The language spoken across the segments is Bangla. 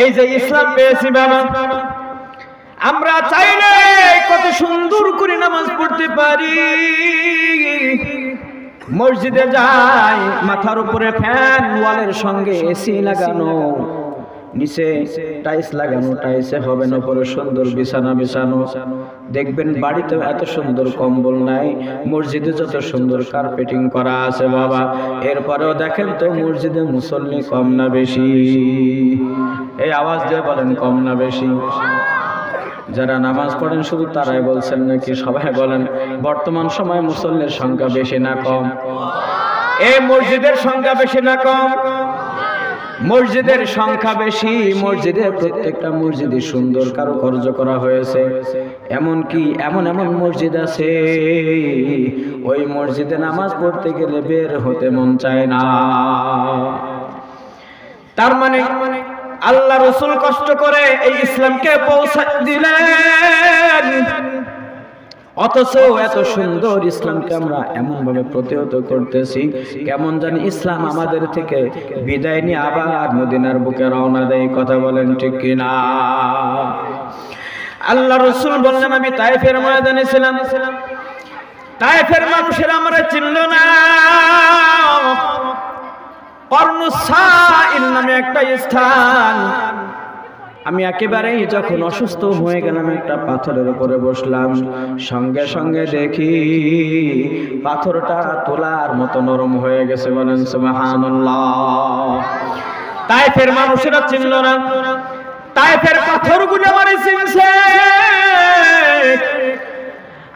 এই যে ইসলাম পেয়েছি বাবা, আমরা চাইলে কত সুন্দর করে নামাজ পড়তে পারি। মসজিদে যাই, মাথার উপরে ফ্যান, ওয়ালের সঙ্গে এসি লাগানো, নিচে টাইলস লাগানো, টাইলসে হবে না, উপরে সুন্দর বিছানা বিছানো। দেখবেন বাড়িতে এত সুন্দর কম্বল নাই, মসজিদে যত সুন্দর কার্পেটিং করা আছে বাবা, এরপরেও দেখেন তো মসজিদে মুসল্লি কম না বেশি? এই আওয়াজ দিয়ে বলেন কম না বেশি? যারা নামাজ পড়েন শুধু তারাই বলছেন নাকি সবাই বলেন? বর্তমান সময়ে মুসল্লির সংখ্যা বেশি না কম? এই মসজিদের সংখ্যা বেশি না কম? মসজিদের সংখ্যা বেশি। মসজিদের প্রত্যেকটা মসজিদে সুন্দর কারুকার্য করা হয়েছে। এমনকি এমন এমন মসজিদ আছে, ওই মসজিদে নামাজ পড়তে গেলে বের হতে মন চায় না। তার মানে আল্লাহ রাসূল কষ্ট করে এই ইসলামকে পৌঁছে দিলেন, অথচ এত সুন্দর ইসলামকে আমরা এমন ভাবে প্রতিহত করতেছি, কেমন জানি ইসলাম আমাদের থেকে বিদায় নিয়ে আবার মদিনার বুকে রওনা দেয়। কথা বলেন ঠিক কিনা? আল্লাহ রাসূল বললেন, আমি তায়েফের ময়দানে ছিলাম, তায়েফের মানুষেরা আমরা চিনল না। কর্নুসাইল নামে একটা স্থান, আমি একেবারেই যখন অসুস্থ হয়ে গেলাম একটা পাথরের উপরে বসলাম, সঙ্গে সঙ্গে দেখি পাথরটা তোলার মতো নরম হয়ে গেছে। বলেন সুবহানাল্লাহ। তায়েফের মানুষেরা চিনল না, তায়েফের পাথরগুলো আমারে চিনছে।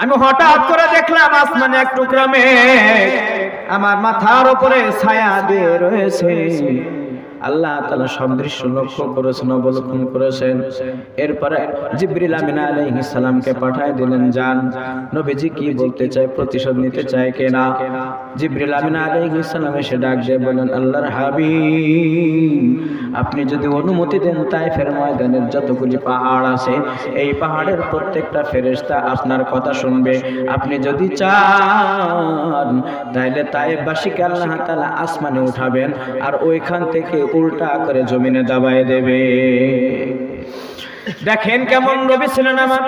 আমি হঠাৎ করে দেখলাম আসমানে এক টুকরা মেঘ আমার মাথার উপরে ছায়া দিয়ে রয়েছে। আল্লাহ তাআলা সব দৃশ্য লক্ষ্য করেছেন, অবলোকন করেছেন। এরপরে জিবরিল আমিন আলাইহিস সালামকে পাঠিয়ে দিলেন, যান নবীজি কি বলতে চায়, প্রতিশোধ নিতে চায় কিনা। জিবরিল আমিন আলাইহিস সালাম এসে ডাক দিয়ে বলেন, আল্লাহর হাবিব, আপনি যদি অনুমতি দেন তায়েফের ময়দানের যতগুলি পাহাড় আছে, এই পাহাড়ের প্রত্যেকটা ফেরেশতা আপনার কথা শুনবে। আপনি যদি চান তাহলে তায়েফবাসীকে আল্লাহ তাআলা আসমানে উঠাবেন, আর ওইখান থেকে উল্টা করে জমিনে দাবায় দেবে। দেখেন কেমন নবী ছিলেন আমার।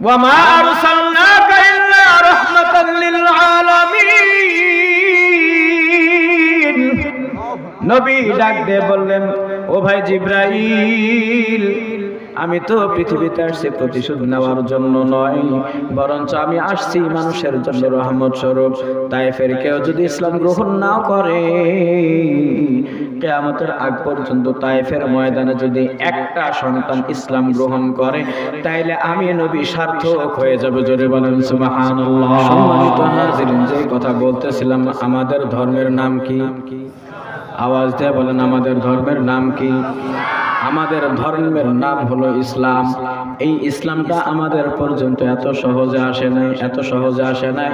ওয়া মা আরসালনাকা ইল্লা রাহমাতাল লিল আলামিন। নবী ডাক দিয়ে বললেন, ও ভাই জিবরাইল, আমি তো পৃথিবীতে আসছি প্রতিশোধ নেওয়ার জন্য নয়, বরঞ্চ আমি আসছি মানুষের জন্য রহমত স্বরূপ। তায়েফের কেউ যদি ইসলাম গ্রহণ না করে, কিয়ামতের আগ পর্যন্ত তায়েফের ময়দানে যদি একটা সন্তান ইসলাম গ্রহণ করে, তাইলে আমি নবী সার্থক হয়ে যাব। জোরে বলেন সুবহানাল্লাহ। সম্মানিত হাজিরিন, যে কথা বলতেছিলাম, আমাদের ধর্মের নাম কি? আওয়াজ দিয়ে বলেন, আমাদের ধর্মের নাম কি? আমাদের ধর্মের নাম হলো ইসলাম। এই ইসলামটা আমাদের পর্যন্ত এত সহজে আসে নাই, এত সহজে আসে নাই।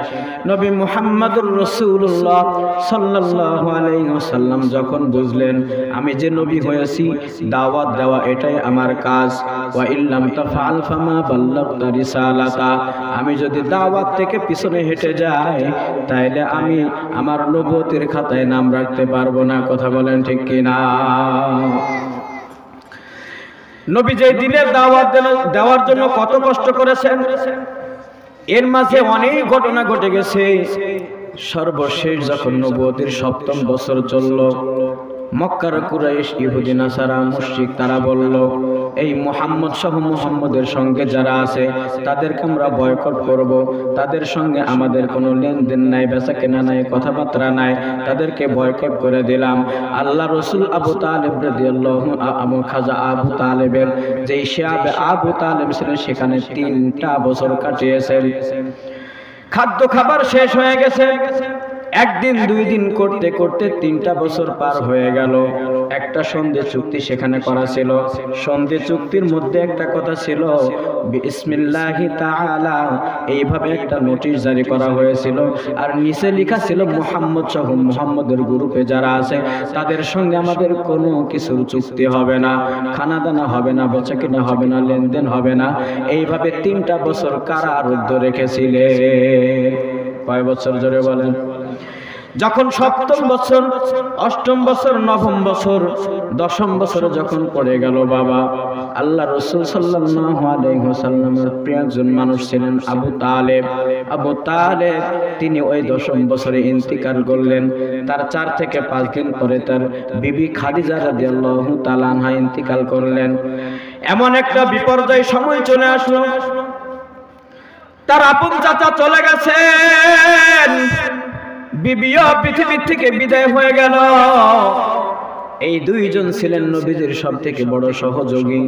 নবী মুহাম্মদুর রাসূলুল্লাহ সাল্লাল্লাহু আলাইহি ওয়াসাল্লাম যখন বুঝলেন আমি যে নবী হয়েছি, দাওয়াত দেওয়া এটাই আমার কাজ। ওয়া ইল্লাম তাফআল ফামা বাল্লাগতা রিসালাতা, আমি যদি দাওয়াত থেকে পিছনে হেঁটে যাই, তাহলে আমি আমার নবুয়তের খাতায় নাম রাখতে পারবো না। কথা বলেন ঠিক কিনা? নবী যে দিনের দাওয়াত দেওয়ার জন্য কত কষ্ট করেছেন, এর মাঝে অনেক ঘটনা ঘটে গেছে। সর্বশেষ যখন নবুয়তের ৭ম বছর চলল, মক্কার কুরাইশ, ইহুদি, নাসারা, মুশরিক তারা বলল, এই মুহাম্মদ সহ মুহাম্মদের সঙ্গে যারা আছে তাদেরকে আমরা বয়কট করব, তাদের সঙ্গে আমাদের কোনো লেনদেন নাই, বেচা কেনা নাই, কথাবার্তা নাই, তাদেরকে বয়কট করে দিলাম। আল্লাহ রসুল আবু তালেব রাদিয়াল্লাহু আনহু, খাজা আবু তালেবের যেই শিয়াব আবু তালেব ছিলেন, সেখানে 3টা বছর কাটিয়েছেন। খাদ্য খাবার শেষ হয়ে গেছে। একদিন 2 দিন করতে করতে 3টা বছর পার হয়ে গেল। একটা সন্ধি চুক্তি সেখানে করা ছিল। সন্ধি চুক্তির মধ্যে একটা কথা ছিল, বিসমিল্লাহি তাআলা, এইভাবে একটা নোটিশ জারি করা হয়েছিল। আর নিচে লেখা ছিল, মুহাম্মদ সহ মুহাম্মদের গ্রুপে যারা আছে তাদের সঙ্গে আমাদের কোনো কিছুর চুক্তি হবে না, খানা দানা হবে না, বেচা কিনা হবে না, লেনদেন হবে না। এইভাবে 3টা বছর কারারুদ্ধ রেখেছিলেন। কয় বছর? জোরে বলেন। যখন সপ্তম বছর, অষ্টম বছর, নবম বছর, দশম বছর যখন পড়ে গেল বাবা, আল্লাহ রাসূল সাল্লাল্লাহু আলাইহি ওয়াসাল্লামের প্রিয় একজন মানুষ ছিলেন আবু তালেব। আবু তালেব তিনি ওই দশম বছরে ইন্তিকাল করলেন। তার 4 থেকে 5 দিন পরে তার বিবি খাদিজা রাদিয়াল্লাহু তাআলা আনহা ইন্তিকাল করলেন। এমন একটা বিপর্যয় সময় চলে আসলো, তার আপন চাচা চলে গেছেন, বিবিও পৃথিবীর থেকে বিদায় হয়ে গেল। এই দুইজন ছিলেন নবীজির সবথেকে বড় সহযোগী।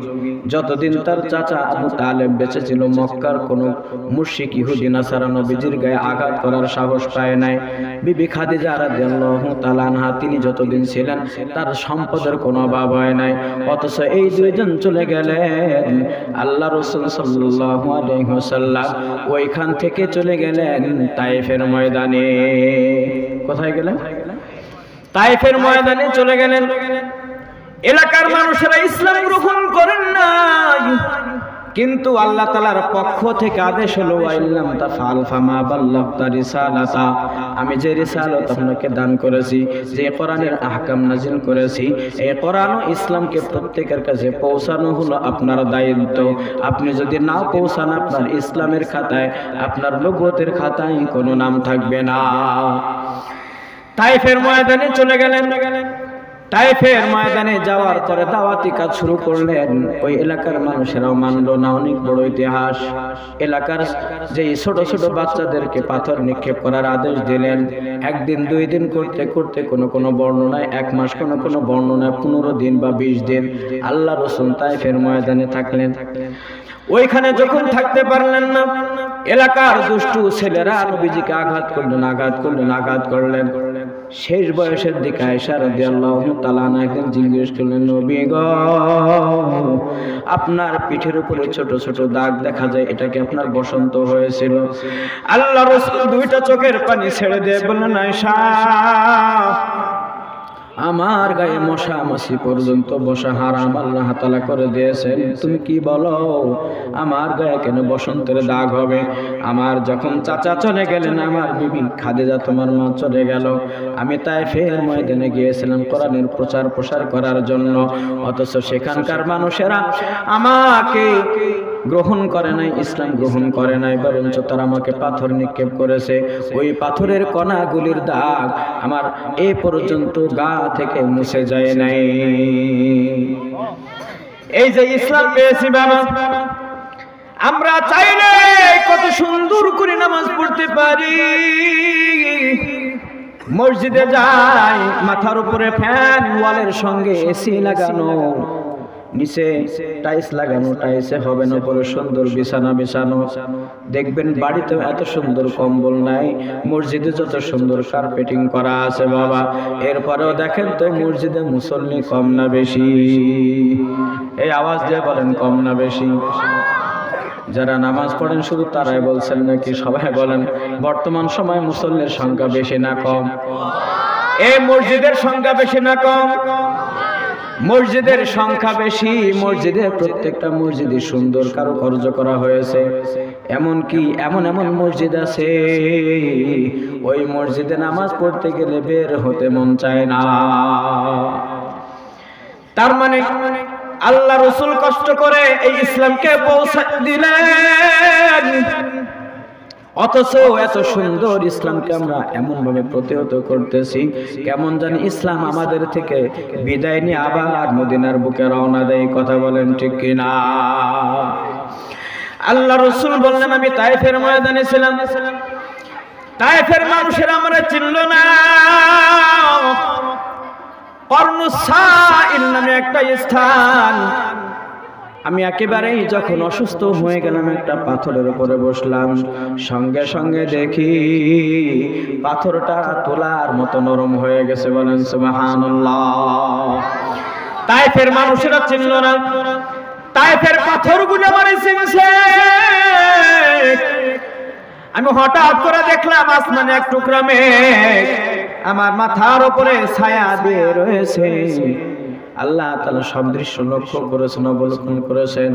যতদিন তার চাচা আবু তালেব বেঁচে ছিল, মক্কার কোনো মুশরিক ইহুদি নাসারা নবীজির গায়ে আঘাত করার সাহস পায় নাই। বিবি খাদিজা রাদিয়াল্লাহু তাআলা আনহা তিনি যতদিন ছিলেন তার সম্পদের কোনো অভাব হয় নাই। অথচ এই দুইজন চলে গেলেন, আল্লাহ রাসূল সাল্লাল্লাহু আলাইহি ওয়াসাল্লাম ওইখান থেকে চলে গেলেন তায়েফের ময়দানে। কোথায় গেলেন? তায়েফের ময়দানে চলে গেলেন। এলাকার মানুষেরা ইসলাম গ্রহণ করেন নাই, কিন্তু আল্লাহ তাআলার পক্ষ থেকে আদেশ হলো, আইল্লাম তাফআল ফামা বাল্লাগতা রিসালাতা, আমি যে রিসালাত আপনাকে দান করেছি, যে কোরআনের আহকাম নাযিল করেছি, এই কোরআন ও ইসলামকে প্রত্যেকের কাছে পৌঁছানো হলো আপনার দায়িত্ব। আপনি যদি না পৌঁছান, আপনার ইসলামের খাতায়, আপনার নবুয়তের খাতায় কোনো নাম থাকবে না। তায়েফের ময়দানে চলে গেলেন। তায়েফের ময়দানে যাওয়ার পরে দাওয়াতি কাজ শুরু করলেন। ওই এলাকার মানুষেরাও মানলো না, অনেক বড় ইতিহাস। এলাকার যে ছোট ছোট বাচ্চাদেরকে পাথর নিক্ষেপ করার আদেশ দিলেন। 1 দিন 2 দিন করতে করতে কোনো বর্ণনায় 1 মাস, কোনো বর্ণনায় 15 দিন বা 20 দিন আল্লাহ রাসূল তায়েফের ময়দানে থাকলেন। ওইখানে যখন থাকতে পারলেন না, এলাকার দুষ্টু ছেলেরা নবীজিকে আঘাত করলেন। শেষ বয়সের দিকে আয়েশা রাদিয়াল্লাহু তাআলা একদিন জিজ্ঞেস করলেন, নবী গো, আপনার পিঠের উপরে ছোট ছোট দাগ দেখা যায়, এটা কি আপনার বসন্ত হয়েছিল? আল্লাহ রাসূল 2টা চোখের পানি ছেড়ে দিয়ে বললেন, আয়েশা, আমার গায়ে মশা মাছি পর্যন্ত বসা হারাম আল্লাহ তাআলা করে দিয়েছেন, তুমি কি বলো? আমার গায়ে কেন বসন্তের দাগ হবে? আমার যখন চাচা চলে গেলেন, আমার বিবি খাদিজা তোমার মা চলে গেল, আমি তায়েফের ময়দানে গিয়েছিলাম কোরআনের প্রচার প্রসার করার জন্য, অথচ সেখানকার মানুষেরা আমাকে গ্রহণ করে নাই, ইসলাম গ্রহণ করে নাই, বরঞ্চ তারা আমাকে পাথর নিক্ষেপ করেছে। ওই পাথরের কণাগুলির দাগ আমার এ পর্যন্ত গা থেকে মুছে যায় নাই। এই যে ইসলাম পেয়েছি বাবা, আমরা চাইলে কত সুন্দর করে নামাজ পড়তে পারি। মসজিদে যাই, মাথার উপরে ফ্যান, ওয়ালের সঙ্গে এসি লাগানো, নিচে টাইলস লাগানো, টাইলসে হবে না, উপরে সুন্দর বিছানা বিছানো। দেখবেন বাড়িতে এত সুন্দর কম্বল নাই, মসজিদে যত সুন্দর কার্পেটিং করা আছে বাবা, এরপরেও দেখেন তো মসজিদে মুসল্লি কম না বেশি? এই আওয়াজ দিয়ে বলেন, কম না বেশি? যারা নামাজ পড়েন শুধু তারাই বলছেন নাকি সবাই বলেন? বর্তমান সময় মুসল্লির সংখ্যা বেশি না কম? এই মসজিদের সংখ্যা বেশি না কম? মসজিদের সংখ্যা বেশি। মসজিদে প্রত্যেকটা মসজিদে সুন্দর কারুকার্য করা হয়েছে। এমনকি এমন মসজিদ আছে, ওই মসজিদে নামাজ পড়তে গেলে বের হতে মন চায় না। তার মানে আল্লাহ রাসূল কষ্ট করে এই ইসলামকে পৌঁছে দিলেন, অথচ এত সুন্দর ইসলামকে আমরা এমন ভাবে প্রতিহত করতেছি, কেমন জানি ইসলাম আমাদের থেকে বিদায় নিয়ে আবার মদিনার বুকে রওনা দেয়। কথা বলেন ঠিক কিনা? আল্লাহ রাসূল বললেন, আমি তায়েফের ময়দানে ছিলাম, তায়েফের মানুষেরা আমরা চিনল না। কর্ণুসাইল নামে একটা স্থান, আমি একেবারেই যখন অসুস্থ হয়ে গেলাম, একটা পাথরের উপরে বসলাম, সঙ্গে সঙ্গে দেখি পাথরটা তোলার মতো নরম হয়ে গেছে। বলেন সুবহানাল্লাহ। তায়েফের মানুষেরা চিনল না, তায়েফের পাথরগুলো মানে চিনছে। আমি হঠাৎ করে দেখলাম আসমানে এক টুকরা মেঘ আমার মাথার উপরে ছায়া দিয়ে রয়েছে। আল্লাহ তাআলা সব দৃশ্য লক্ষ্য করেছেন, অবলোকন করেছেন।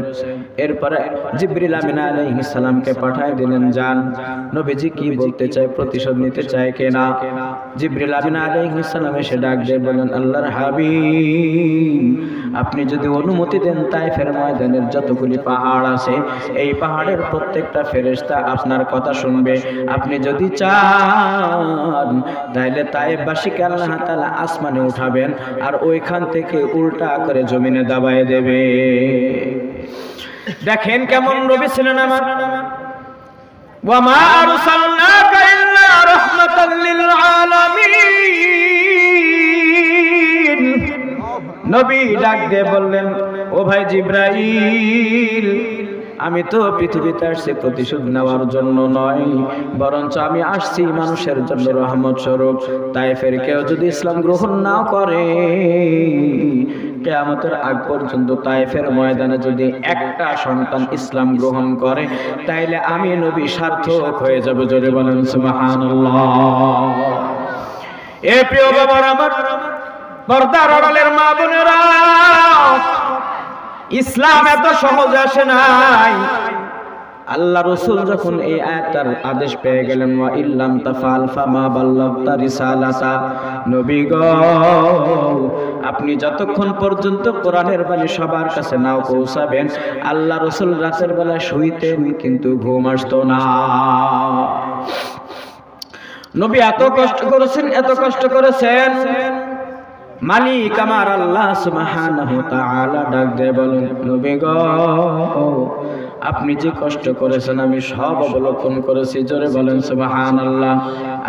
এরপরে জিবরিল আমিন আলাইহিস সালামকে পাঠিয়ে দিলেন, যান নবীজি কি বলতে চায়, প্রতিশোধ নিতে চায় কিনা। জিবরিল আমিন আলাইহিস সালাম এসে ডাক দিয়ে বলেন, আল্লাহর হাবিব, আপনি যদি অনুমতি দেন তায়েফের ময়দানের যতগুলি পাহাড় আছে এই পাহাড়ের প্রত্যেকটা ফেরেশতা আপনার কথা শুনবে। আপনি যদি চান তাহলে তায়েফবাসীকে আল্লাহ তাআলা আসমানে উঠাবেন আর ওইখান থেকে উল্টা করে জমিনে দাবায় দেবে। দেখেন কেমন নবী ছিলেন আমার। ওয়া মা আরসালনাকা ইল্লা রাহমাতাল লিল আলামিন। নবী ডাক দিয়ে বললেন, ও ভাই জিবরাইল, আমি তো পৃথিবীতে আসছি প্রতিশোধ নেওয়ার জন্য নয়, বরঞ্চ আমি আসছি মানুষের জন্য রহমত স্বরূপ। তায়েফের কেউ যদি ইসলাম গ্রহণ না করে, কিয়ামতের আগ পর্যন্ত তায়েফের ময়দানে যদি একটা সন্তান ইসলাম গ্রহণ করে, তাইলে আমি নবী সার্থক হয়ে যাব। জোরে বলেন সুবহানাল্লাহ। এ প্রিয় বাবার আমার, পর্দার আড়ালের মা বোনেরা, ইসলাম এত সহজে আসে নাই। আল্লাহ রাসূল যখন এই আয়াতের আদেশ পেয়ে গেলেন, ওয়া ইল্লাম তাফাল ফামা বাল্লাগতা রিসালাতা, নবী গো আপনি যতক্ষণ পর্যন্ত কোরআনের বাণী সবার কাছে নাও পৌঁছাবেন। আল্লাহ রাসূল রাতের বেলা শুইতেন কিন্তু ঘুম আসতো না। নবী এত কষ্ট করেছেন, এত কষ্ট করেছেন, মালিক আমার আল্লাহ সুবহানাহু ওয়া তাআলা ডাক দিয়ে বলেন, নবী গো আপনি যে কষ্ট করেছেন আমি সব অবলোকন করেছি। জোরে বলেন সুবহানাল্লাহ।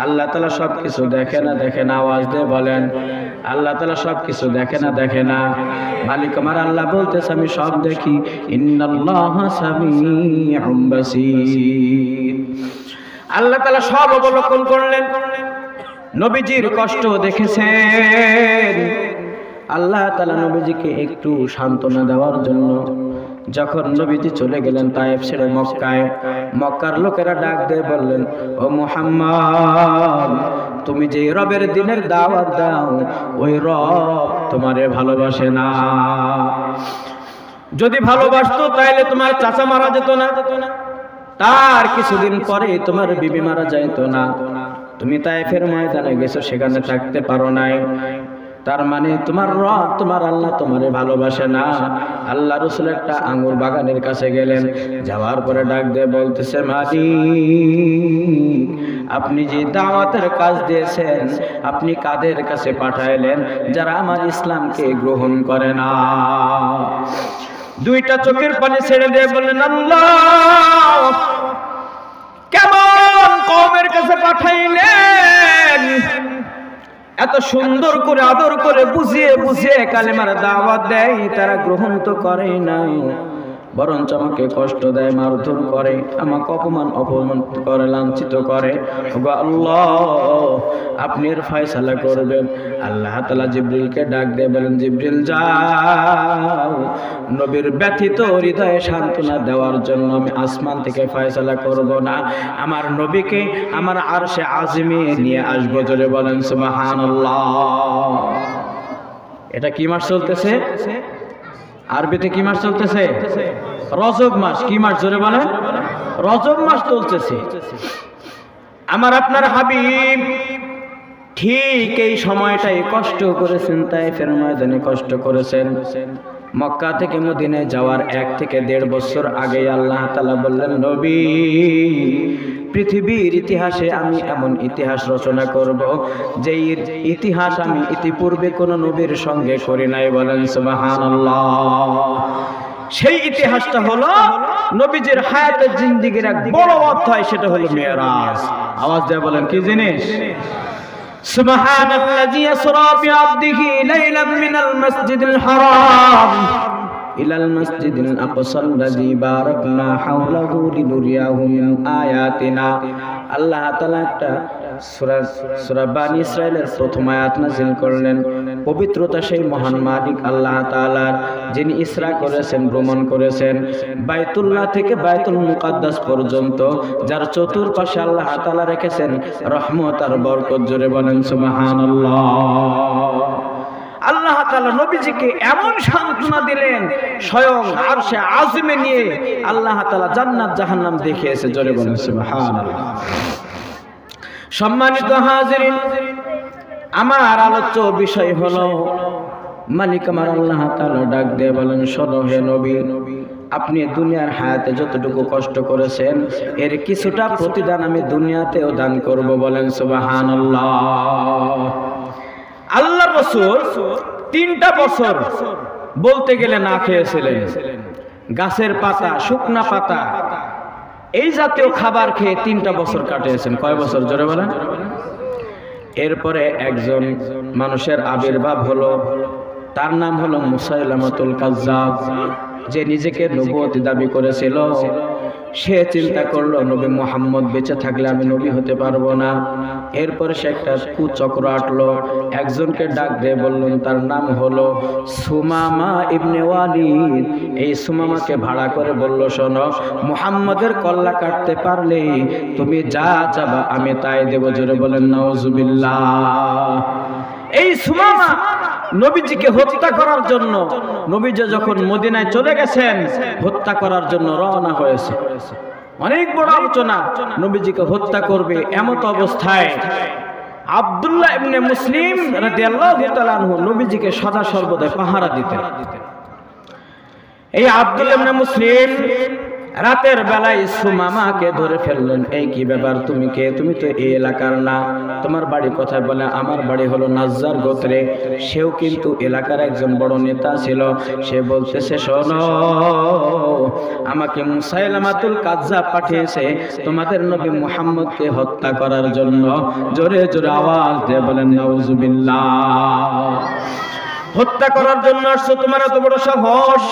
আল্লাহ তাআলা সবকিছু দেখে না, দেখে না? আওয়াজ দিয়ে বলেন, আল্লাহ তাআলা সবকিছু দেখে না, দেখে না? মালিক আমার আল্লাহ বলতেছে, আমি সব দেখি। ইন্নাল্লাহা সামিউম বাসীর। আল্লাহ তাআলা সব অবলোকন করলেন, নবীজির কষ্ট দেখেছেন। আল্লাহ তাআলা নবীজিকে একটু সান্ত্বনা দেওয়ার জন্য যখন নবীজি চলে গেলেন তায়েফ ছেড়ে মক্কায়, মক্কার লোকেরা ডাক দিয়ে বললেন, ও মুহাম্মদ, তুমি যে রবের দিনের দাওয়াত দাও ওই রব তোমারে ভালোবাসে না। যদি ভালোবাসতো তাইলে তোমার চাচা মারা যেত না, তার কিছুদিন পরে তোমার বিবি মারা যাইতো না। তুমি তায়েফের ময়দানে গেছো, সেখানে থাকতে পারো নাই, তার মানে তোমার রব, তোমার আল্লাহ তোমারে ভালোবাসে না। আল্লাহ রাসূল একটা আঙ্গুর বাগানের কাছে গেলেন, যাওয়ার পরে ডাক দিয়ে বলতেছে, মালিক আপনি যে দাওয়াতের কাজ দিয়েছেন আপনি কাদের কাছে পাঠাইলেন? যারা আমার ইসলামকে গ্রহণ করে না। দুইটা চোখের পানি ছেড়ে দিয়ে বললেন, আল্লাহ কেমন কওমের কাছে পাঠাইলেন? এত সুন্দর করে আদর করে বুঝিয়ে বুঝিয়ে কালেমার দাওয়াত দেয়, তারা গ্রহণ তো করে না, বরঞ্চ আমাকে কষ্ট দেয়, মারধর করে, আমাকে অপমান করে, লাঞ্ছিত করে। ওগো আল্লাহ আপনি এর ফয়সালা করবেন। আল্লাহ তাআলা জিবরিলকে ডাক দিয়ে বলেন, জিবরিল যাও, নবীর ব্যথিত হৃদয়ে সান্ত্বনা দেওয়ার জন্য আমি আসমান থেকে ফয়সালা করব না, আমার নবীকে আমার আরশে আযমে নিয়ে আসবো। জোরে বলেন সুবহানাল্লাহ। এটা কি মাস চলতেছে? আরবিতে কি মাস চলতেছে? রজব মাস। কি মাস? জোরে বলেন। রজব মাস চলতেছে। আমার আপনার হাবিব ঠিক এই সময়টাই কষ্ট করেছেন, তায়েফের ময়দানে কষ্ট করেছেন। মক্কা থেকে মদিনায় যাওয়ার 1 থেকে 1.5 বছর আগে আল্লাহ তাআলা বললেন, নবী পৃথিবীর ইতিহাসে আমি এমন ইতিহাস রচনা করব যেই ইতিহাস আমি ইতিপূর্বে কোন নবীর সঙ্গে করি নাই। বলেন সুবহানাল্লাহ। সেই ইতিহাসটা হলো নবীজির হায়াতের জিন্দেগীর এক বড় অধ্যায়, সেটা হলো মেরাজ। আওয়াজ দিয়ে বলেন কি জিনিস? সুবহানাল্লাযী আসরা বিআবদিহি লাইলাম মিনাল মাসজিদিল হারাম ইলাল মাসজিদিল আকসাল্লাযী বারাকনা হাওলাহু লিনুরিয়াহু মিন আয়াতিনা। আল্লাহ তাআলা একটা সূরা বানী ইসরাঈলের প্রথম আয়াত নাযিল করলেন। পবিত্রতা সেই মহান মালিক আল্লাহ তাআলার, যিনি ইসরা করেছেন, ভ্রমণ করেছেন বাইতুল্লাহ থেকে বাইতুল মুকাদ্দাস পর্যন্ত, যার চতুর্পাশে আল্লাহ তাআলা রেখেছেন রহমত আর বরকত। জোরে বলেন সুবহানাল্লাহ। আল্লাহ তাআলা নবীজিকে এমন সান্ত্বনা দিলেন, স্বয়ং আরশে আজিমে নিয়ে আল্লাহ তাআলা জান্নাত জাহান্নাম দেখিয়েছে। জোরে বলেন সুবহানাল্লাহ। সম্মানিত হাজিরিন, আমার আলোচ্য বিষয় হলো মালিক আমার আল্লাহ তাআলা ডাক দিয়ে বলেন, শোনো হে নবী, আপনি দুনিয়ার হায়াতে যতটুকু কষ্ট করেছেন এর কিছুটা প্রতিদান আমি দুনিয়াতেও দান করব। বলেন সুবহানাল্লাহ। আল্লাহর রাসূল 3টা বছর বলতে গেলে না খেয়েছিলেন। গাছের পাতা, শুকনা পাতা, এই জাতীয় খাবার খেয়ে 3টা বছর কাটিয়েছেন। কয় বছর? জোরে বলেন। এরপরে একজন মানুষের আবির্ভাব হলো, তার নাম হলো মুসাইলামাতুল কাজ্জাব, যে নিজেকে নবুয়তি দাবি করেছিল। সে চিন্তা করলো নবী মুহাম্মদ বেঁচে থাকলে আমি নবী হতে পারবো না। এরপরে সে একটা কুচক্র আটলো, একজনকে ডাক দিয়ে বললেন, তার নাম হলো সুমামা ইবনে ওয়ালিদ। এই সুমামাকে ভাড়া করে বলল, শোনো, মুহাম্মদের কল্লা কাটতে পারলে তুমি যা চাবা আমি তাই দেব। জোরে বলেন নাউজুবিল্লাহ। এই সুমামা নবীজিকে হত্যা করার জন্য, নবীজি যখন মদিনায় চলে গেছেন হত্যা করার জন্য রওনা হয়েছে। অনেক বড় আলোচনা, নবীজিকে হত্যা করবে। এমত অবস্থায় আব্দুল্লাহ ইবনে মুসলিম রাদিয়াল্লাহু তাআলা আনহু নবীজিকে সদা সর্বদা পাহারা দিতেন। এই আব্দুল্লাহ ইবনে মুসলিম রাতের বেলায় সুমামাকে ধরে ফেললেন। এই কি ব্যাপার, তুমি কে? তুমি তো এই এলাকার না। তোমার বাড়ি কোথায়? বলে, আমার বাড়ি হলো নাজ্জার গোত্রে। সেও কিন্তু এলাকার একজন বড় নেতা ছিল। সে বলতেছে, শোনো, আমাকে মুসাইলামাতুল কাজ্জাব পাঠিয়েছে তোমাদের নবী মুহাম্মদকে হত্যা করার জন্য। জোরে জোরে আওয়াজ দিয়ে বলেন নাউজুবিল্লাহ। হত্যা করার জন্য আসছো? তোমার এত বড় সাহস?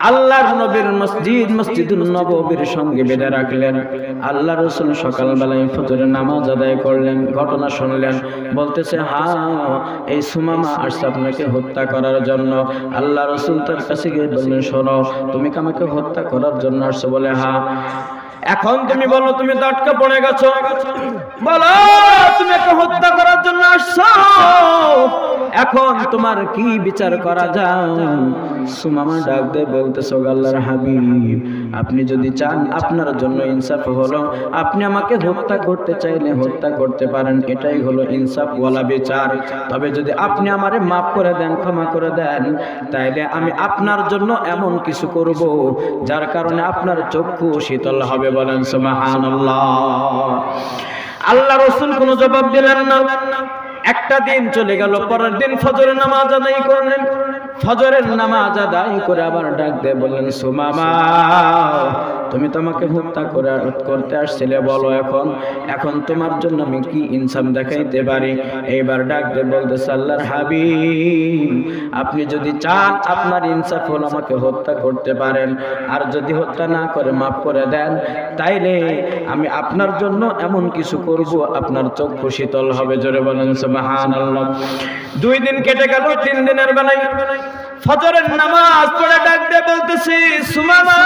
আল্লাহর নবীর মসজিদ, মসজিদুন নববীর সঙ্গে বেঁধে রাখলেন। আল্লাহ রাসূল সকালবেলায় ফজরের নামাজ আদায় করলেন, ঘটনা শুনলেন। বলতেছে, হ্যাঁ, এই সুমামা আসছে আপনাকে হত্যা করার জন্য। আল্লাহ রাসূল তার কাছে গিয়ে বললেন, শোনো, তুমি কি আমাকে হত্যা করার জন্য আসছো? বলে, হ্যাঁ। এখন তুমি বলো, তুমি তো আটকা পড়ে গেছো, বলো তুমি একে হত্যা করার জন্য আসছো, এখন তোমার কি বিচার করা যায়? সুমামা ডাক দিয়ে বলতেছে, আল্লাহর হাবিব, আপনি যদি চান আপনার জন্য ইনসাফ হলো, আপনি আমাকে হত্যা করতে চাইলে হত্যা করতে পারেন, এটাই হলো ইনসাফ ওয়ালা বিচার। তবে যদি আপনি আমারে মাফ করে দেন, ক্ষমা করে দেন, তাইলে আমি আপনার জন্য এমন কিছু করব যার কারণে আপনার চক্ষু শীতল হবে। বলেন সুবহানাল্লাহ। আল্লাহ রাসূল কোনো জবাব দিলেন না। একটা দিন চলে গেল, পরের দিন ফজরের নামাজ আদায় করলেন। ফজরের নামাজ আদায় করে আবার ডাক দিয়ে বললেন, সুমামা, তুমি তো আমাকে হত্যা করতে আসছিলে, বলো এখন তোমার জন্য আমি কি ইনসাফ দেখাইতে পারি? এইবার ডাক দিয়ে বলতেছে, আল্লাহর হাবিব, আপনি যদি চান আপনার ইনসাফ হলো আমাকে হত্যা করতে পারেন, আর যদি হত্যা না করে মাফ করে দেন, তাইলে আমি আপনার জন্য এমন কিছু করব আপনার চক্ষু শীতল হবে। জোরে বলেন সুবহানাল্লাহ। 2 দিন কেটে গেল, 3 দিনের বেলায় ফজরের নামাজ পড়ে ডাক দিয়ে বলতেছি, সুমামা,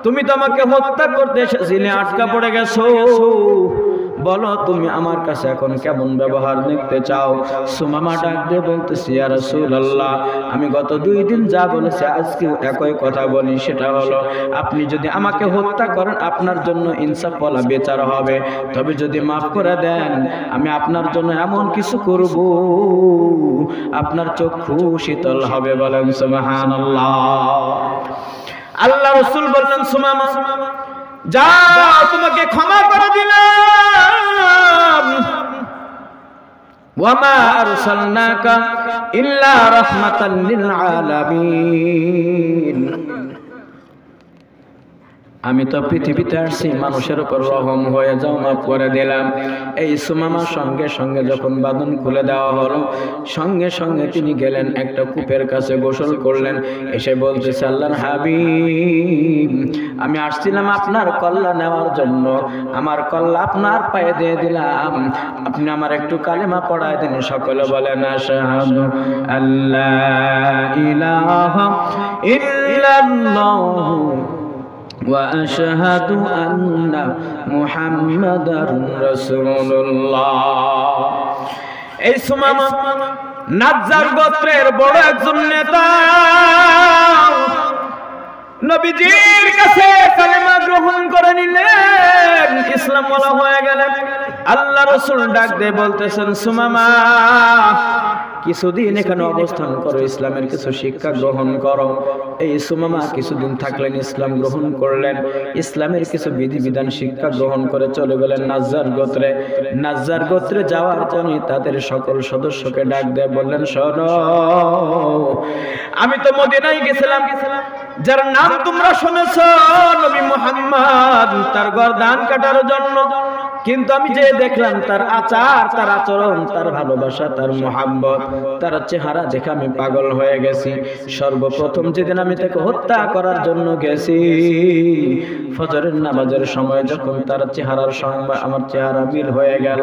তুমি তো আমাকে হত্যা করতে এসেছিলে, আটকা পড়ে গেছো, বলো তুমি আমার কাছে এখন কেমন ব্যবহার দেখতে চাও? সুমামা ডাক দিয়ে বলতেছি, ইয়া রাসূলুল্লাহ, আমি গত 2 দিন যা বলেছি আজকেও একই কথা বলি, সেটা হলো আপনি যদি আমাকে হত্যা করেন আপনার জন্য ইনসাফ ওয়ালা বিচার হবে, তবে যদি মাফ করে দেন আমি আপনার জন্য এমন কিছু করব আপনার চক্ষু শীতল হবে। বলেন সুবহানাল্লাহ। আল্লাহ রাসূল বললেন, সুমামা, যাও, তোমাকে ক্ষমা করে দিলাম। ওয়ামা আরসালনাকা ইল্লা রাহমাতাল লিল আলামিন। আমি তো পৃথিবীতে আসছি মানুষের উপর রহম হয়ে, যাও, মাফ করে দিলাম। এই সুমামার সঙ্গে সঙ্গে যখন বাঁধন খুলে দেওয়া হলো, সঙ্গে সঙ্গে তিনি গেলেন একটা কূপের কাছে, গোসল করলেন। এসে বলতেছে, আল্লাহর হাবিব, আমি আসছিলাম আপনার কল্লা নেওয়ার জন্য, আমার কল্লা আপনার পায়ে দিয়ে দিলাম, আপনি আমার একটু কালেমা পড়ায় দেন। সকলে বলেন, আশহাদু আল্লা ইলাহা ইল্লাল্লাহু وأشهد أن محمدا رسول الله। এই সুমামা নাজ্জার গোত্রের বড় একজন নেতা, নবীজির কাছে কালেমা গ্রহণ করে নিলেন, ইসলাম ওয়ালা হয়ে গেলেন। আল্লাহ রাসূল ডাক দিয়ে বলতেছেন, সুমামা কিছুদিন এখানে অবস্থান করো, ইসলামের কিছু শিক্ষা গ্রহণ করো। এই সুমামা কিছুদিন থাকলেন, ইসলাম গ্রহণ করলেন, ইসলামের কিছু বিধিবিধান শিক্ষা গ্রহণ করে চলে গেলেন নাজ্জার গোত্রে। নাজ্জার গোত্রে যাওয়ার পরই তাদের সকল সদস্যকে ডাক দিয়ে বললেন, শোনো, আমি তো মদিনায় গেছিলাম, যার নাম তোমরা শুনেছো নবী মুহাম্মদ, তার গর্দান কাটার জন্য। কিন্তু আমি যে দেখলাম তার আচার, তার আচরণ, তার ভালোবাসা, তার মুহাব্বত, তার চেহারা দেখে আমি পাগল হয়ে গেছি। সর্বপ্রথম যেদিন আমি তাকে হত্যা করার জন্য গেছি, ফজরের নামাজের সময় যখন তার চেহারার সঙ্গে আমার চেহারা মিল হয়ে গেল,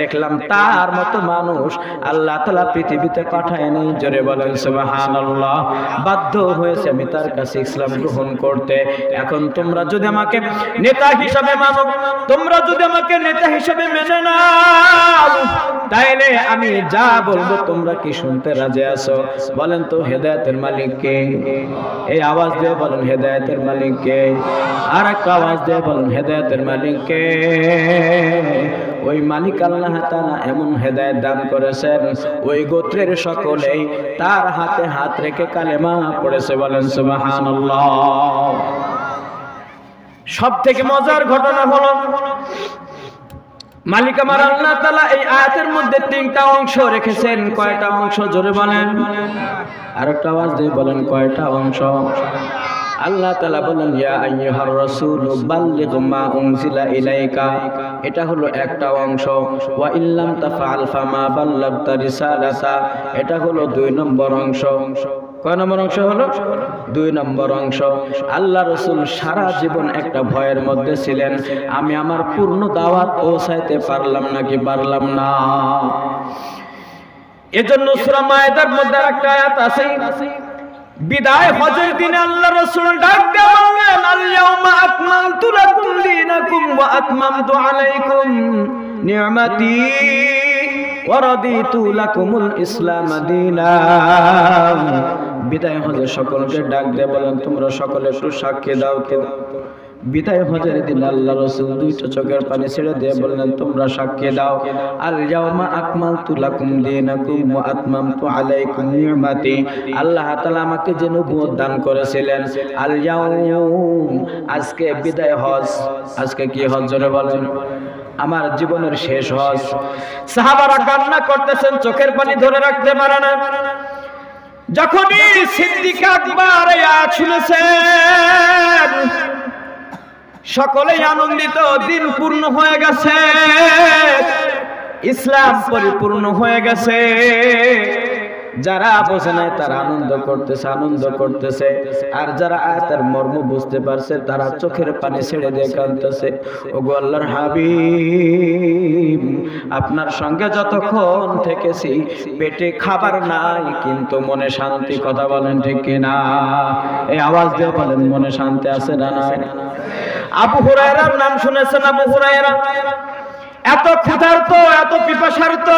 দেখলাম তার মতো মানুষ আল্লাহ তাআলা পৃথিবীতে পাঠায় নাই। জোরে বলেন সুবহানাল্লাহ। বাধ্য হয়েছে আমি তার কাছে ইসলাম গ্রহণ করতে। এখন তোমরা যদি আমাকে নেতা হিসাবে মানো, তোমরা যদি আমাকে নেতা হিসাবে মেনে নাও, তাইলে আমি যা বলবো তোমরা কি শুনতে রাজি আছো? বলেন তো হেদায়েতের মালিক কে? এই আওয়াজ দিয়ে বলেন হেদায়েতের মালিক কে? আর একটা আওয়াজ দিয়ে বলেন হেদায়েতের মালিক কে? ওই মালিক আল্লাহ তাআলা এমন হেদায়েত দান করেছেন, ওই গোত্রের সকলেই তার হাতে হাত রেখে কালেমা পড়েছে। বলেন সুবহানাল্লাহ। সব থেকে মজার ঘটনা হলো, মালিক আমার আল্লাহ তাআলা এই আয়াতের মধ্যে তিনটা অংশ রেখেছেন। কয়টা অংশ? জোরে বলেন, আরেকটা আওয়াজ দিয়ে বলেন কয়টা অংশ? আল্লাহ তাআলা বলেন, ইয়া আইয়ুহার রাসূল বাল্লিগ মা উনজিলা ইলাইকা, এটা হলো একটা অংশ। ওয়া ইল্লাম তাফআল ফামা বাল্লাগতা রিসালাতা, এটা হলো 2 নম্বর অংশ। কয় নম্বর অংশ হলো? 2 নম্বর অংশ। আল্লাহ রাসূল সারা জীবন একটা ভয়ের মধ্যে ছিলেন, আমি আমার পূর্ণ দাওয়াত পৌঁছাইতে পারলাম নাকি পারলাম না। এজন্য সূরা মায়েদার মধ্যে একটা আয়াত আছে, বিদায় হজের দিনে আল্লাহ রাসূল ডাক দিয়ে বললেন, আল ইয়াউমা আকমালতু লাকুম দীনাকুম ওয়া আতমামতু আলাইকুম নি'মাতি ওয়া রাদিতু লাকুমুল ইসলাম দীনা। বিদায় হজে সকলকে ডাক দিয়ে বলেন, তোমরা সকলে একটু সাক্ষী দাও তো। বিদায় হজের দিন আল্লাহ রাসূল 2টা চোখের পানি ছেড়ে দিয়ে বললেন, তোমরা সাক্ষী দাও, আল ইয়াউমা আকমালতু লাকুম দীনাকুম ওয়া আতমামতু আলাইকুম নি'মাতি। আল্লাহ তাআলা আমাকে যে নবুয়ত দান করেছিলেন, আল ইয়াউম, আজকে বিদায় হজ। আজকে কি হজ? জোরে বলেন, আমার জীবনের শেষ হজ। সাহাবারা কান্না করতেছেন, চোখের পানি ধরে রাখতে পারে না। যখনই সিদ্দিক আকবর আয়াত শুনেছেন, সকলেই আনন্দিত, দিন পূর্ণ হয়ে গেছে, ইসলাম পরিপূর্ণ হয়ে গেছে। যারা বোঝে নাই তারা আনন্দ করতেছে, আর যারা আয়াতের মর্ম বুঝতে পারছে তারা চোখের পানি ছেড়ে দিয়ে কাঁদতেছে। ওগো আল্লাহর হাবিব, আপনার সঙ্গে যতক্ষণ থেকেছি পেটে খাবার নাই কিন্তু মনে শান্তি। কথা বলেন ঠিক কিনা? এই আওয়াজ দিয়ে বলেন মনে শান্তি আছে না নাই? আবু হুরায়রার নাম শুনেছেন? আবু হুরায়রা এত ক্ষুধার্ত, এত পিপাসার্ত,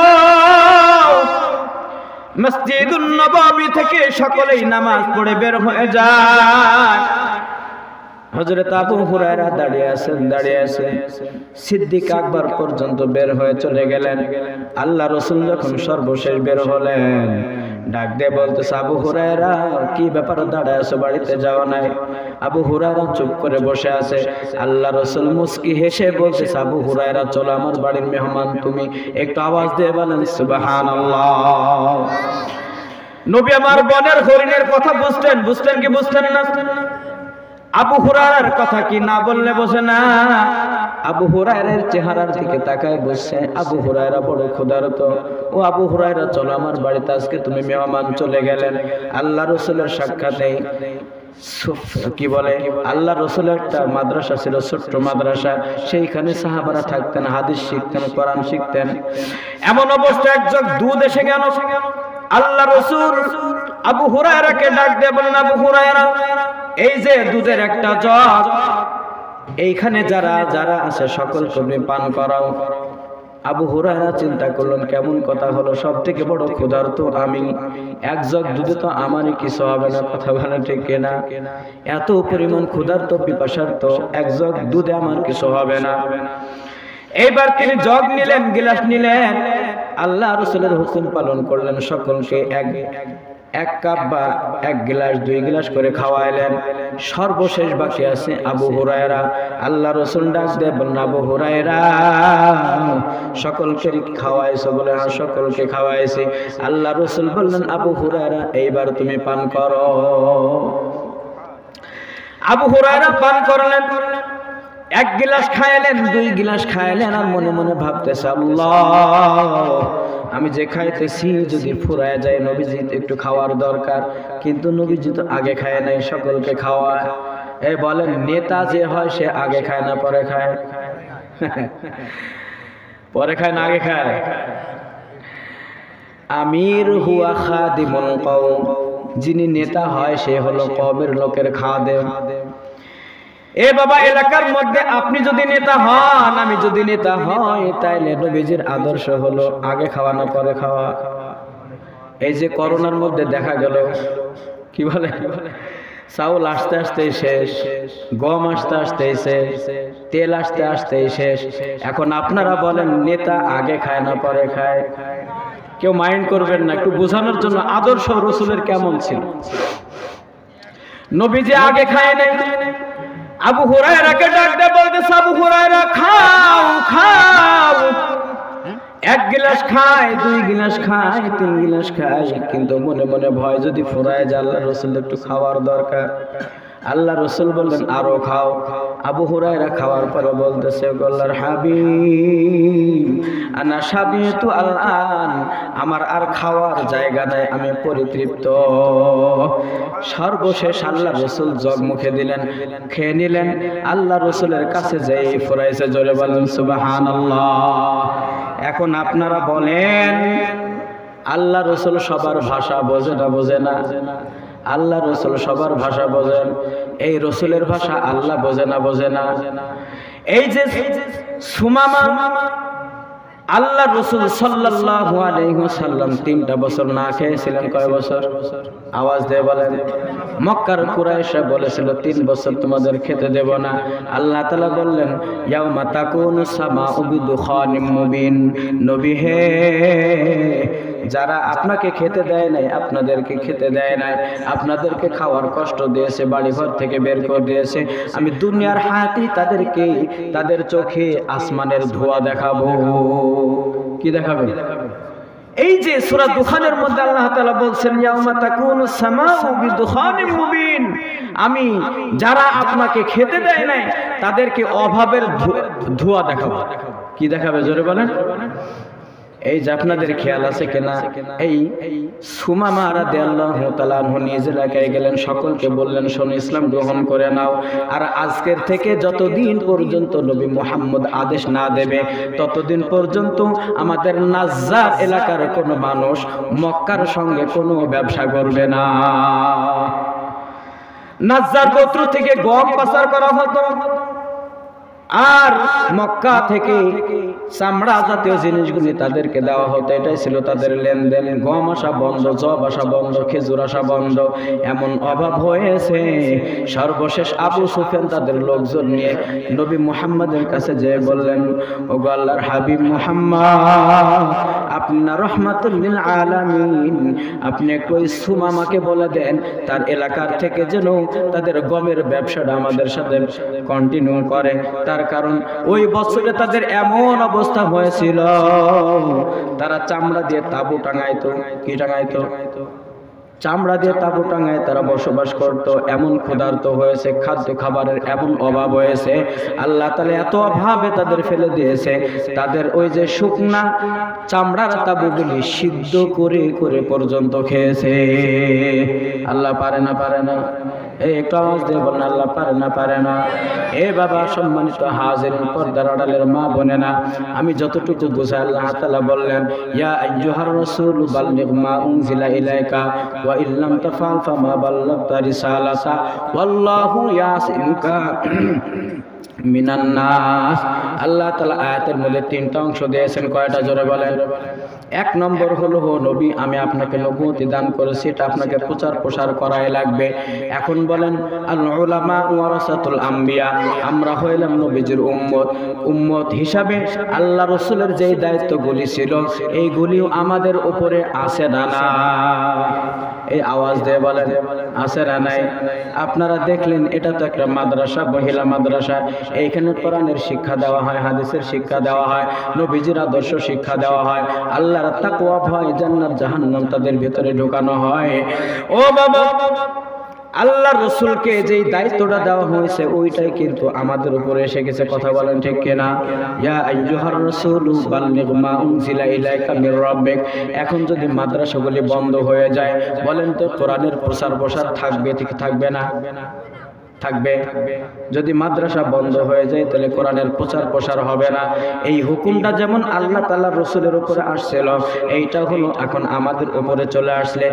মসজিদুন নববী থেকে সকলেই নামাজ পড়ে বের হয়ে যায়। হযরত আবু হুরায়রা দাঁড়িয়ে আছেন। সিদ্দিক আকবর পর্যন্ত বের হয়ে চলে গেলেন। আল্লাহ রাসূল যখন সর্বশেষ বের হলেন, ডাক দিয়ে বলতেছে, আবু হুরায়রা কি ব্যাপার দাঁড়ায় আছো, বাড়িতে যাও নাই? আবু হুরায়রা চুপ করে বসে আছে। আল্লাহ রাসূল মুস্কি হেসে বলতেছে, আবু হুরায়রা চলো, আমার বাড়ির মেহমান তুমি। একটু আওয়াজ দিয়ে বলেন সুবহানাল্লাহ। নবী আমার বনের হরিণের কথা বুঝতেন কি বুঝতেন না? আবু হুরায়রার কথা কি না বললে বোঝে না? আবু হুরায়রার চেহারার দিকে তাকায় বসছে। আবু হুরায়রা বড় ক্ষুধার্ত। ও আবু হুরায়রা চলো আমার বাড়িতে, আজকে তুমি মেহমান। চলে গেলেন। আল্লাহ রাসূলের সাক্ষাতে কি বলে, আল্লাহ রাসূলের একটা মাদ্রাসা ছিল, ছোট্ট মাদ্রাসা। সেইখানে সাহাবারা থাকতেন, হাদিস শিখতেন, কোরআন শিখতেন। এমন অবস্থা এক জগ দুধ এসে গেল। আল্লাহ রাসূল আবু হুরায়রাকে ডাক দিয়ে বলেন, আবু হুরায়রা, এই যে দুধের একটা জগ, এইখানে যারা আছে সকলকে তুমি পান করাও। আবু হুরায়রা চিন্তা করলেন কেমন কথা হলো, সব থেকে বড় ক্ষুধার্ত আমি, এক জগ দুধে তো আমারই কিছু হবে না, কথা বলে ঠিক কিনা? এত পরিমাণ ক্ষুধার্ত পিপাসার্ত, এক জগ দুধে আমার কিছু হবে না। এইবার তিনি জগ নিলেন, গিলাস নিলেন, আল্লাহ রাসূলের হুকুম পালন করলেন, সকলকে এক কাপ বা এক গ্লাস, দুই গ্লাস করে খাওয়াইলেন। সর্বশেষ বাকি আছে আবু হুরায়রা। আল্লাহ রাসূল ডাক দিয়ে বললেন, আবু হুরায়রা, সকলকে খাওয়াইছো? বলে হ্যাঁ, সকলকে খাওয়াইছি। আল্লাহ রাসূল বললেন, আবু হুরায়রা, এইবার তুমি পান করো। আবু হুরায়রা পান করলেন, এক গিলাস খাইলেন, দুই গিলাস খাইলেন, আর মনে মনে ভাবতেছে, আল্লাহ, আমি যে খাইতেছি যদি ফুরায় যায়, নবীজি একটু খাওয়ার দরকার, কিন্তু নবীজি তো আগে খায় নাই, সকলকে খাওয়ায়। এই বলেন, নেতা যে হয় সে আগে খায় না পরে খায়? পরে খায় না আগে খায়? আমির হুয়া খাদিমুল কওম, যিনি নেতা হয় সে হলো কওমের লোকের খাদেম। এ বাবা, এলাকার মধ্যে আপনি যদি নেতা হন, আমি যদি নেতা হই, তাইলে নবীজির আদর্শ হলো আগে খাওয়া না পরে খাওয়া। এই যে করোনার মধ্যে দেখা গেল, কি বলে, চাউল আসতে আসতেই শেষ, গম আসতে আসতেই শেষ, তেল আসতে আসতেই শেষ। এখন আপনারা বলেন, নেতা আগে খায় না পরে খায়? কেউ মাইন্ড করবেন না, একটু বোঝানোর জন্য আদর্শ রাসূলের কেমন ছিল। নবীজি আগে খায় নাই। আবু হুরায়রাকে ডাক দিয়ে বলতেছে, আবু হুরায়রা, খাও খাও। এক গিলাস খায়, দুই গিলাস খায়, তিন গিলাস খায়, কিন্তু মনে মনে ভয় যদি ফুরায় যায়, আল্লাহ রাসূল একটু খাওয়ার দরকার। আল্লাহ রাসূল বললেন, আরো খাও। আবু হুরায়রা খাওয়ার পরে বলতেছে, আল্লাহর হাবিব, আনা শাবিতু আলআন, আমার আর খাওয়ার জায়গা নাই, আমি পরিতৃপ্ত। সর্বশেষ আল্লাহ রাসূল জগ মুখে দিলেন, খেয়ে নিলেন। আল্লাহ রাসূলের কাছে যেই ফুরাইছে, জোরে বলেন সুবহানাল্লাহ। এখন আপনারা বলেন, আল্লাহ রাসূল সবার ভাষা বোঝে না বোঝে না? আল্লাহ রাসূল সবার ভাষা বোঝেন, এই রাসূলের ভাষা আল্লাহ বোঝে না বোঝে না? এই যে সুমামা, আল্লাহ রাসূল সাল্লাল্লাহু আলাইহি ওয়াসাল্লাম 3টা বছর না খেয়েছিলেন। কয় বছর? আওয়াজ দিয়ে বলেন। মক্কার কুরাইশরা বলেছিল 3 বছর তোমাদের খেতে দেব না। আল্লাহ তাআলা বললেন, ইয়াউমা তাকুনু সামাউ বিদুখানিম মুবিন, নবী হে, যারা আপনাকে খেতে দেয় নাই, আপনাদেরকে খেতে দেয় নাই, আপনাদেরকে খাওয়ার কষ্ট দিয়েছে, বাড়িঘর থেকে বের করে দিয়েছে, আমি দুনিয়ার হায়াতে তাদেরকে, তাদের চোখে আসমানের ধোঁয়া দেখাবো। কি দেখাবে? এই যে সূরা দুখানের মধ্যে আল্লাহ তাআলা বলছেন, ইয়াউমা তাকুনু সামাউ বিদুখানিম মুবিন, আমি যারা আপনাকে খেতে দেয় নাই তাদেরকে অভাবের ধোঁয়া দেখাবো। কি দেখাবে? জোরে বলেন। এই যে আপনাদের খেয়াল আছে কিনা, এই সুমামা রাদিয়াল্লাহু তাআলা আনহু নিজ এলাকায় গেলেন, সকলকে বললেন, শোনো, ইসলাম গ্রহণ করে নাও, আর আজকের থেকে যতদিন পর্যন্ত নবী মুহাম্মদ আদেশ না দেবে, ততদিন পর্যন্ত আমাদের নাজ্জার এলাকার কোনো মানুষ মক্কার সঙ্গে কোনো ব্যবসা করবে না। নাজ্জার গোত্র থেকে গম পাচার করা হতো, আর মক্কা থেকে চামড়া জাতীয় জিনিসগুলি তাদেরকে দেওয়া হতো। এটাই ছিল তাদের লেনদেন। গম আসা বন্ধ, জব আসা বন্ধ, খেজুর আসা বন্ধ। এমন অভাব হয়েছে, সর্বশেষ আবু সুফিয়ান তাদের লোকজন নিয়ে নবী মুহাম্মাদের কাছে যেয়ে বললেন, ওগো আল্লাহর হাবিব মুহাম্মদ, আপনি না রহমাতুল লিল আলামিন, আপনি কই সুমামাকে বলে দেন তার এলাকার থেকে যেন তাদের গমের ব্যবসাটা আমাদের সাথে কন্টিনিউ করে। তার কারণ ওই বছরে তাদের এমন অবস্থা হয়েছিল, তারা চামড়া দিয়ে তাবু টাঙাইতো। কি টাঙাইতো? চামড়া দিয়ে তাবু টাঙায় তারা বসবাস করত। এমন ক্ষুধার্ত হয়েছে, খাদ্য খাবারের এমন অভাব হয়েছে, আল্লাহ তাআলা এত অভাবে তাদের ফেলে দিয়েছে, তাদের ওই যে শুকনা চামড়ার তাবুগুলি সিদ্ধ করে করে পর্যন্ত খেয়েছে। আল্লাহ পারে না? পারে না? এই একটু আওয়াজ দিয়ে বলেন, আল্লাহ পারে না? পারে না? এ বাবা, সম্মানিত হাজিরিন, পর্দার আড়ালের মা বোনেরা, আমি যতটুকু বুঝাই, আল্লাহ তাআলা বললেন, ইয়া আইয়ুহার রাসূল বাল্লিগ মা উনজিলা ইলাইকা ওয়া ইল্লাম তাফআল ফামা বাল্লাগতা রিসালাতা ওয়াল্লাহু ইয়াসিমুকা মিনান নাস। আল্লাহ তাআলা আয়াতের মধ্যে তিনটা অংশ দিয়েছেন, কয়টা জোরে বলেন? এক নম্বর হলো, নবী আমি আপনাকে নবুয়তি দান করেছি, এটা আপনাকে প্রচার প্রসার করাই লাগবে। এখন বলেন আল উলামা ওয়ারাসাতুল আম্বিয়া, আমরা হইলাম নবীজির উম্মত হিসাবে আল্লাহ রাসূলের যেই দায়িত্বগুলি ছিল এইগুলিও আমাদের উপরে আছে না না? এই আওয়াজ দিয়ে বলেন আছে না নাই? আপনারা দেখলেন এটা তো একটা মাদ্রাসা, মহিলা মাদ্রাসা। এইখানে কোরআনের শিক্ষা দেওয়া হয়, হাদিসের শিক্ষা দেওয়া হয়, নবীজির আদর্শ শিক্ষা দেওয়া হয়, আল্লাহর তাকওয়া ভয়, জান্নাত জাহান্নাম তাদের ভিতরে ঢোকানো হয়। ও বাবা, আল্লাহর রাসূলকে যেই দায়িত্বটা দেওয়া হয়েছে ওইটাই কিন্তু আমাদের উপরে এসে গেছে। কথা বলেন ঠিক কিনা? ইয়া আইয়ুহার রাসূলু বাল্লিগ মা উনজিলা ইলাইকা মির রাব্বিক। এখন যদি মাদ্রাসাগুলি বন্ধ হয়ে যায়, বলেন তো কোরআনের প্রচার প্রসার থাকবে ঠিক থাকবে না? থাকবে। যদি মাদ্রাসা বন্ধ হয়ে যায় তাহলে কোরআনের প্রচার প্রসার হবে না। এই হুকুমটা যেমন আল্লাহ তাআলা রাসূলের উপরে আসছিল, এইটা হলো এখন আমাদের উপরে চলে আসলে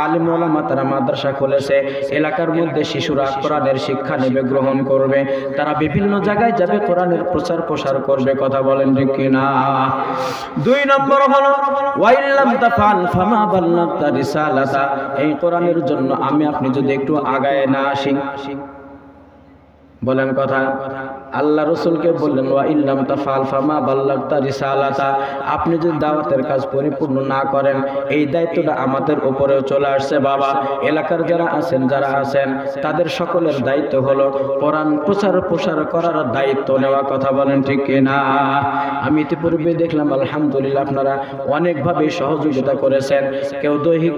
আলিম ওলামা তারা মাদ্রাসা খুলেছে, এলাকার মধ্যে শিশুরা কোরআনের শিক্ষা নেবে, গ্রহণ করবে, তারা বিভিন্ন জায়গায় যাবে, কোরআনের প্রচার প্রসার করবে। কথা বলেন ঠিক কিনা? দুই নম্বর হলো ওয়াইল্লাম তাফআল ফামা বাল্লাগতা রিসালাতা। এই কোরআনের জন্য আমি আপনি যদি একটু আগায় না আসি, বলেন কথা, আল্লাহ রাসূলকে বললেন ওয়া ইল্লাম তাফআল ফামা বাল্লাগতা রিসালাতা, আপনি যদি দাওয়াতের কাজ পরিপূর্ণ না করেন, এই দায়িত্বটা আমাদের উপরেও চলে আসছে। বাবা, এলাকার যারা আছেন তাদের সকলের দায়িত্ব হলো কোরআন প্রচার প্রসার করার দায়িত্ব নেওয়া। কথা বলেন ঠিক কিনা? আমি ইতিপূর্বে দেখলাম আলহামদুলিল্লাহ আপনারা অনেকভাবে সহযোগিতা করেছেন, কেউ দৈহিক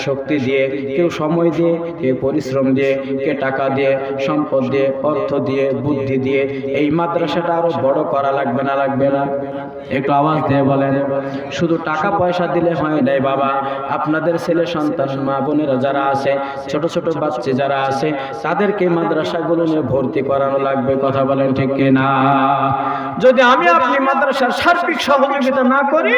শক্তি দিয়ে, কেউ সময় দিয়ে, কেউ পরিশ্রম দিয়ে, কে টাকা দিয়ে, সম্পদ দিয়ে, অর্থ দিয়ে, বুদ্ধি দিয়ে। এই মাদ্রাসাটা আরো বড় করা লাগবে না? লাগবে না? একটু আওয়াজ দিয়ে বলেন। শুধু টাকা পয়সা দিলে হয় নাই বাবা, আপনাদের ছেলে সন্তান, মা বোনেরা যারা আছে, ছোট ছোট বাচ্চা যারা আছে, তাদেরকে মাদ্রাসাগুলো নিয়ে ভর্তি করানো লাগবে। কথা বলেন ঠিক কিনা? যদি আমি আপনি মাদ্রাসার সার্বিক সহযোগিতা না করি,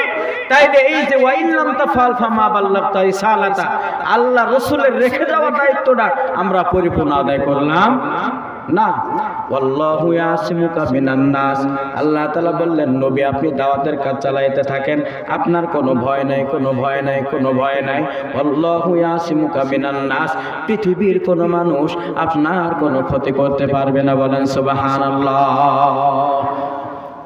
তাইলে এই যে ওয়াইল্লাম তাফআল ফামা বাল্লাগতা রিসালাতা, আল্লাহ রাসূলের রেখে যাওয়া দায়িত্বটা আমরা পরিপূর্ণ আদায় করলাম না। ওয়াল্লাহু ইয়াসিমুকা মিনান নাস। আল্লাহ তাআলা বললেন নবী আপনি দাওয়াতের কাজ চালাইতে থাকেন, আপনার কোনো ভয় নাই, কোনো ভয় নাই, কোনো ভয় নাই। ওয়াল্লাহু ইয়াসিমুকা মিনান নাস, পৃথিবীর কোনো মানুষ আপনার কোনো ক্ষতি করতে পারবে না। বলেন সুবহানাল্লাহ।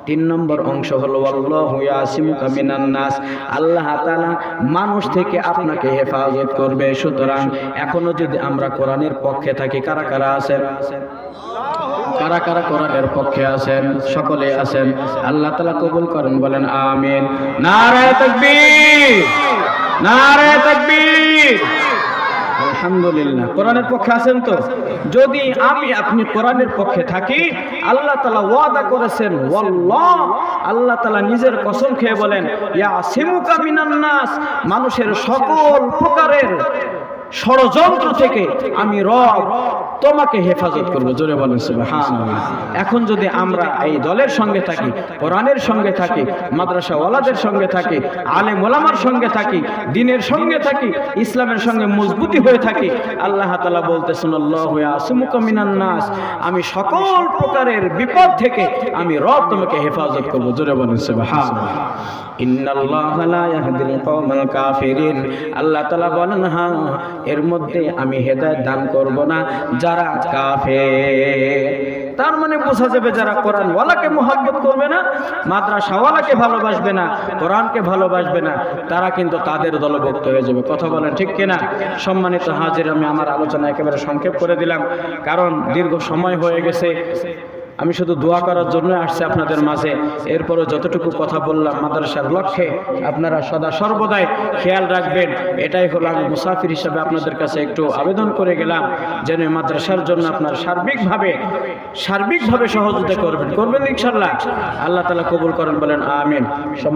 তিন নম্বর অংশ হলো আল্লাহু ইয়াসিমুকা মিনান নাস, আল্লাহ তাআলা মানুষ থেকে আপনাকে হেফাজত করবে। সুতরাং এখনো যদি আমরা কোরআনের পক্ষে থাকি, কারা কারা আছেন? কারা কারা কোরআনের পক্ষে আছেন? সকলে আছেন। আল্লাহ তাআলা কবুল করেন, বলেন আমিন। নারায়ে তাকবীর, নারায়ে তাকবীর। আলহামদুলিল্লাহ, কোরআনের পক্ষে আছেন তো? যদি আমি আপনি কোরআনের পক্ষে থাকি, আল্লাহ তাআলা ওয়াদা করেছেন, ওয়াল্লাহ, আল্লাহ তাআলা নিজের কসম খেয়ে বলেন ইয়াসিমুকা মিনান নাস, মানুষের সকল প্রকারের ষড়যন্ত্র থেকে আমি রব তোমাকে হেফাজত করবো। জোরে বলেন সুবহানাল্লাহ। এখন যদি আমরা এই দলের সঙ্গে থাকি, কোরআনের সঙ্গে থাকি, মাদ্রাসা ওয়ালাদের সঙ্গে থাকি, আলেম ওলামার সঙ্গে থাকি, দ্বীনের সঙ্গে থাকি, ইসলামের সঙ্গে মজবুতি হয়ে থাকি, আল্লাহ তাআলা বলতেছেন আল্লাহু ইয়াসিমুকা মিনান নাস, আমি সকল প্রকারের বিপদ থেকে আমি রব তোমাকে হেফাজত করবো। জোরে বলেন সুবহানাল্লাহ। ইন্নাল্লাহা লা ইয়াহদিল কওমাল কাফিরিন, আল্লাহ তাআলা বলেন হ্যাঁ, এর মধ্যে আমি হেদায়েত দান করব না যারা কাফের। তার মানে বোঝা যাবে যারা কোরআন ওয়ালাকে মুহাব্বত করবে না, মাদ্রাসা ওয়ালাকে ভালোবাসবে না, কোরআনকে ভালোবাসবে না, তারা কিন্তু তাদের দলভুক্ত হয়ে যাবে। কথা বলেন ঠিক কিনা? সম্মানিত হাজির, আমি আমার আলোচনা একেবারে সংক্ষেপ করে দিলাম, কারণ দীর্ঘ সময় হয়ে গেছে। আমি শুধু দোয়া করার জন্য আসছি আপনাদের মাঝে। এরপরও যতটুকু কথা বললাম মাদ্রাসার লক্ষ্যে আপনারা সদা সর্বদাই খেয়াল রাখবেন। এটাই হলো আমি মুসাফির হিসাবে আপনাদের কাছে একটু আবেদন করে গেলাম, যেন মাদ্রাসার জন্য আপনার সার্বিকভাবে সহযোগিতা করবেন ইনশাআল্লাহ। আল্লাহ তাআলা কবুল করেন, বলেন আমিন।